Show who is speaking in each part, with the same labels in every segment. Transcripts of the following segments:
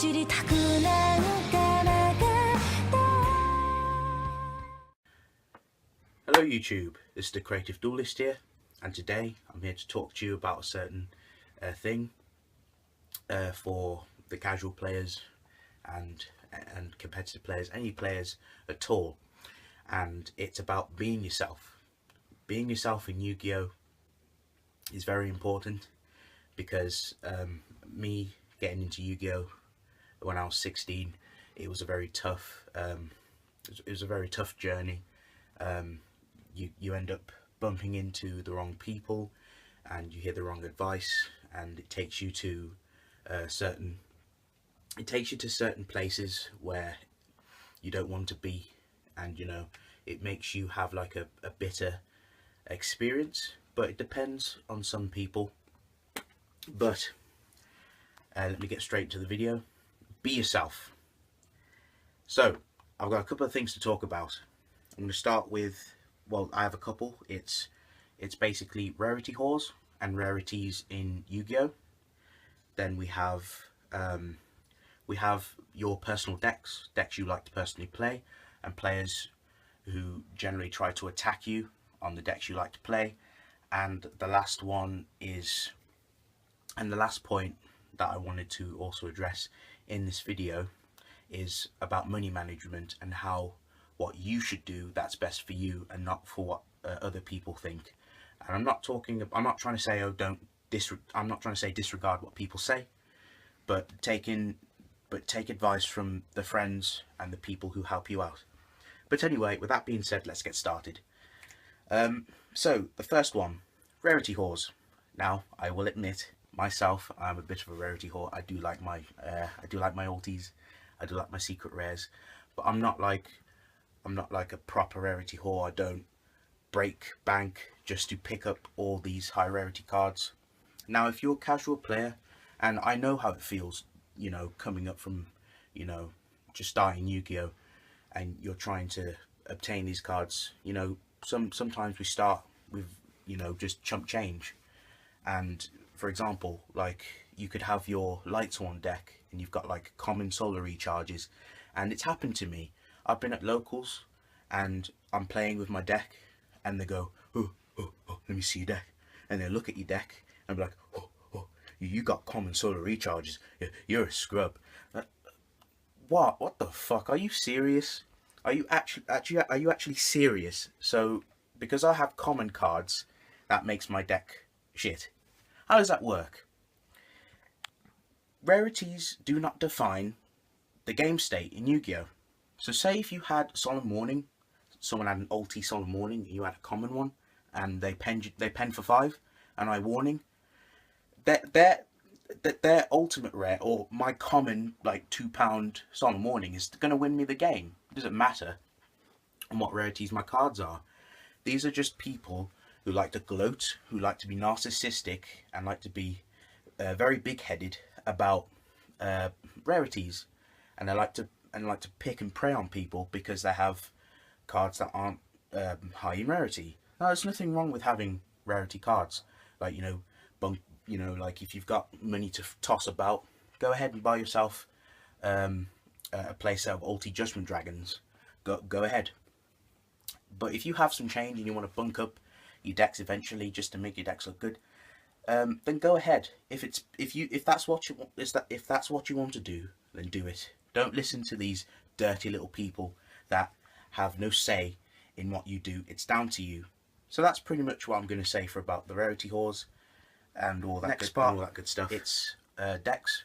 Speaker 1: Hello YouTube, this is the Creative Duelist here, and today I'm here to talk to you about a certain thing for the casual players and competitive players, any players at all, and it's about being yourself. Being yourself in Yu-Gi-Oh is very important because me getting into Yu-Gi-Oh when I was 16, it was a very tough journey. You end up bumping into the wrong people and you hear the wrong advice, and it takes you to certain places where you don't want to be, and you know, it makes you have like a bitter experience. But it depends on some people. But let me get straight to the video. Be yourself. So I've got a couple of things to talk about. I'm going to start with, well, I have a couple. It's basically rarity whores and rarities in Yu-Gi-Oh. Then we have your personal decks you like to personally play, and players who generally try to attack you on the decks you like to play. And the last one is, and the last point that I wanted to also address in this video is about money management and how what you should do that's best for you and not for what other people think. And I'm not trying to say, oh, I'm not trying to say disregard what people say, but take advice from the friends and the people who help you out. But anyway, with that being said, let's get started. So the first one, rarity whores. Now, I will admit myself, I'm a bit of a rarity whore. I do like my ulties, I do like my secret rares, but I'm not like a proper rarity whore. I don't break bank just to pick up all these high rarity cards. Now, if you're a casual player, and I know how it feels, you know, coming up from, you know, just starting Yu-Gi-Oh, and you're trying to obtain these cards, you know, sometimes we start with, you know, just chump change. And for example, like, you could have your Light Sworn deck and you've got like common solar recharges, and it's happened to me. I've been at locals and I'm playing with my deck and they go, oh, let me see your deck, and they look at your deck and be like, oh, you got common solar recharges, you're a scrub. What the fuck, are you serious? Are you actually serious? So because I have common cards, that makes my deck shit? How does that work? Rarities do not define the game state in Yu-Gi-Oh. So say if you had Solemn Warning, someone had an ulti Solemn Warning, you had a common one, and they pen for 5, and I Warning, their ultimate rare, or my common like £2 Solemn Warning, is going to win me the game. It doesn't matter on what rarities my cards are. These are just people who like to gloat, who like to be narcissistic, and like to be very big-headed about rarities, and they like to pick and prey on people because they have cards that aren't high in rarity. Now, there's nothing wrong with having rarity cards, like, you know, like if you've got money to toss about, go ahead and buy yourself a playset of ulti Judgment Dragons. Go ahead. But if you have some change and you want to bunk up your decks eventually just to make your decks look good, then go ahead. If that's what you want to do, then do it. Don't listen to these dirty little people that have no say in what you do. It's down to you. So that's pretty much what I'm going to say for about the rarity whores and all that good stuff. It's decks.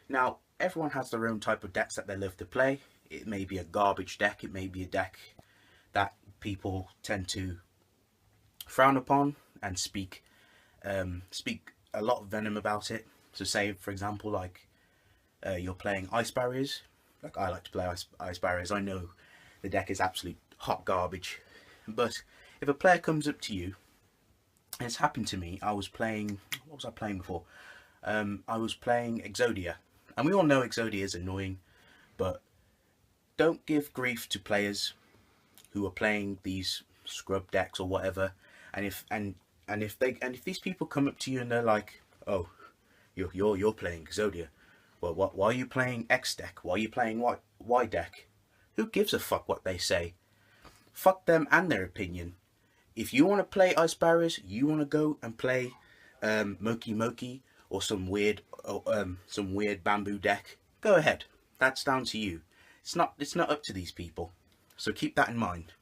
Speaker 1: Now, everyone has their own type of decks that they love to play. It may be a garbage deck. It may be a deck that people tend to frown upon and speak a lot of venom about it. So say, for example, like you're playing Ice Barriers. Like, I like to play Ice Barriers. I know the deck is absolute hot garbage, but if a player comes up to you, and it's happened to me. I was playing, what was I playing before? I was playing Exodia, and we all know Exodia is annoying, but don't give grief to players who are playing these scrub decks or whatever. And if these people come up to you and they're like, oh, you're playing Exodia, Well, why are you playing X deck? Why are you playing Y deck? Who gives a fuck what they say? Fuck them and their opinion. If you want to play Ice Barriers, you want to go and play Moki Moki or some weird bamboo deck, go ahead. That's down to you. It's not up to these people. So keep that in mind.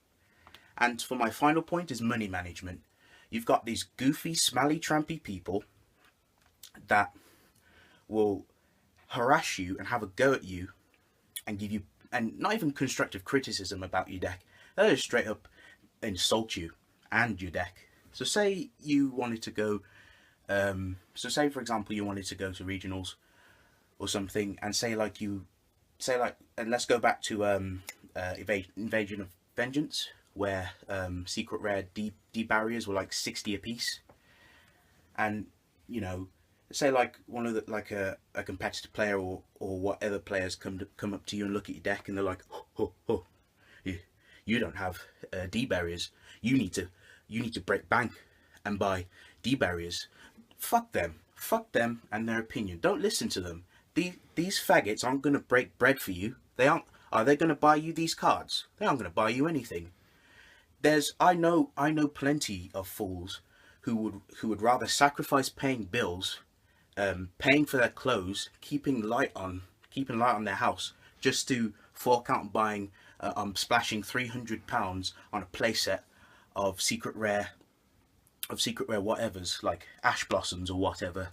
Speaker 1: And for my final point is money management. You've got these goofy, smelly, trampy people that will harass you and have a go at you and give you, and not even constructive criticism about your deck. They'll just straight up insult you and your deck. So say you wanted to go, so say for example you wanted to go to regionals or something, and and let's go back to Invasion of Vengeance, where secret rare D barriers were like 60 a piece, and you know, say like one of the a competitive player or whatever players come up to you and look at your deck and they're like, oh, you don't have D barriers. You need to break bank and buy D barriers. Fuck them and their opinion. Don't listen to them. These faggots aren't gonna break bread for you. They aren't. Are they gonna buy you these cards? They aren't gonna buy you anything. I know plenty of fools who would rather sacrifice paying bills, paying for their clothes, keeping light on their house, just to fork out buying, splashing £300 on a playset of secret rare whatevers like Ash Blossoms or whatever,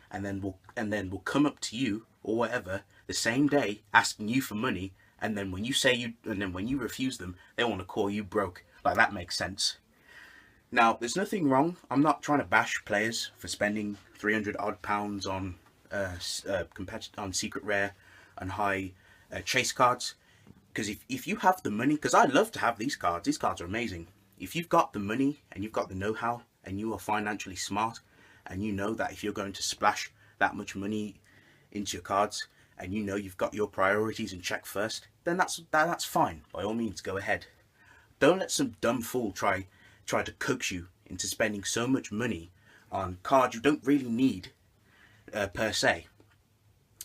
Speaker 1: and then we'll come up to you or whatever the same day asking you for money, and then when you refuse them, they want to call you broke. Like, that makes sense. Now, there's nothing wrong. I'm not trying to bash players for spending 300 odd pounds on on secret rare and high chase cards, because if you have the money, because I'd love to have these cards are amazing. If you've got the money and you've got the know-how and you are financially smart, and you know that if you're going to splash that much money into your cards, and you know you've got your priorities in check first, then that's fine. By all means, go ahead. Don't let some dumb fool try to coax you into spending so much money on cards you don't really need per se.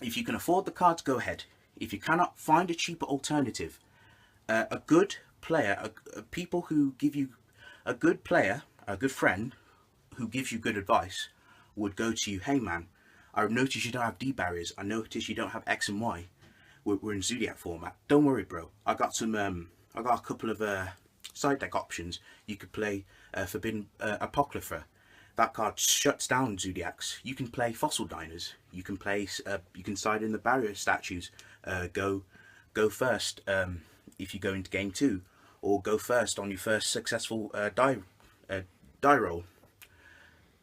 Speaker 1: If you can afford the cards, go ahead. If you cannot, find a cheaper alternative. A good player, people who give you a good player, a good friend who gives you good advice would go to you, hey man, I've noticed you don't have D barriers. I noticed you don't have X and Y. We're in Zodiac format. Don't worry, bro. I got a couple of side deck options. You could play Forbidden Apocrypha. That card shuts down Zodiacs. You can play Fossil Diners. You can play. You can side in the barrier statues. Go first if you go into game 2, or go first on your first successful die roll.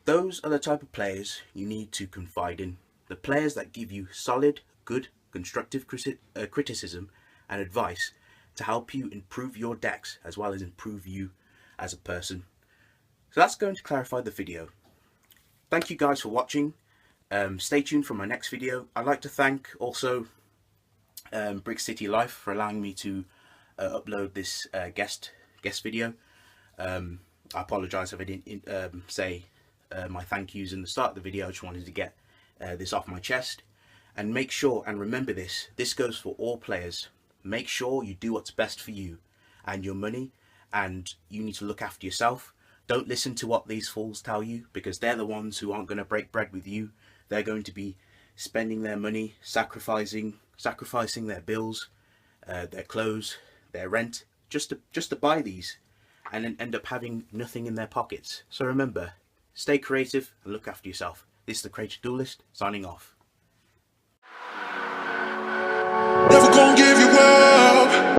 Speaker 1: Those are the type of players you need to confide in. The players that give you solid, good, constructive criticism and advice to help you improve your decks as well as improve you as a person. So that's going to clarify the video. Thank you guys for watching. Stay tuned for my next video. I'd like to thank also Brick City Life for allowing me to upload this guest video. I apologise if I didn't say my thank yous in the start of the video. I just wanted to get this off my chest. And make sure and remember this goes for all players. Make sure you do what's best for you and your money, and you need to look after yourself. Don't listen to what these fools tell you, because they're the ones who aren't going to break bread with you. They're going to be spending their money, sacrificing their bills, their clothes, their rent, just to buy these, and then end up having nothing in their pockets. So remember, stay creative and look after yourself. This is the Creative Duelist, signing off.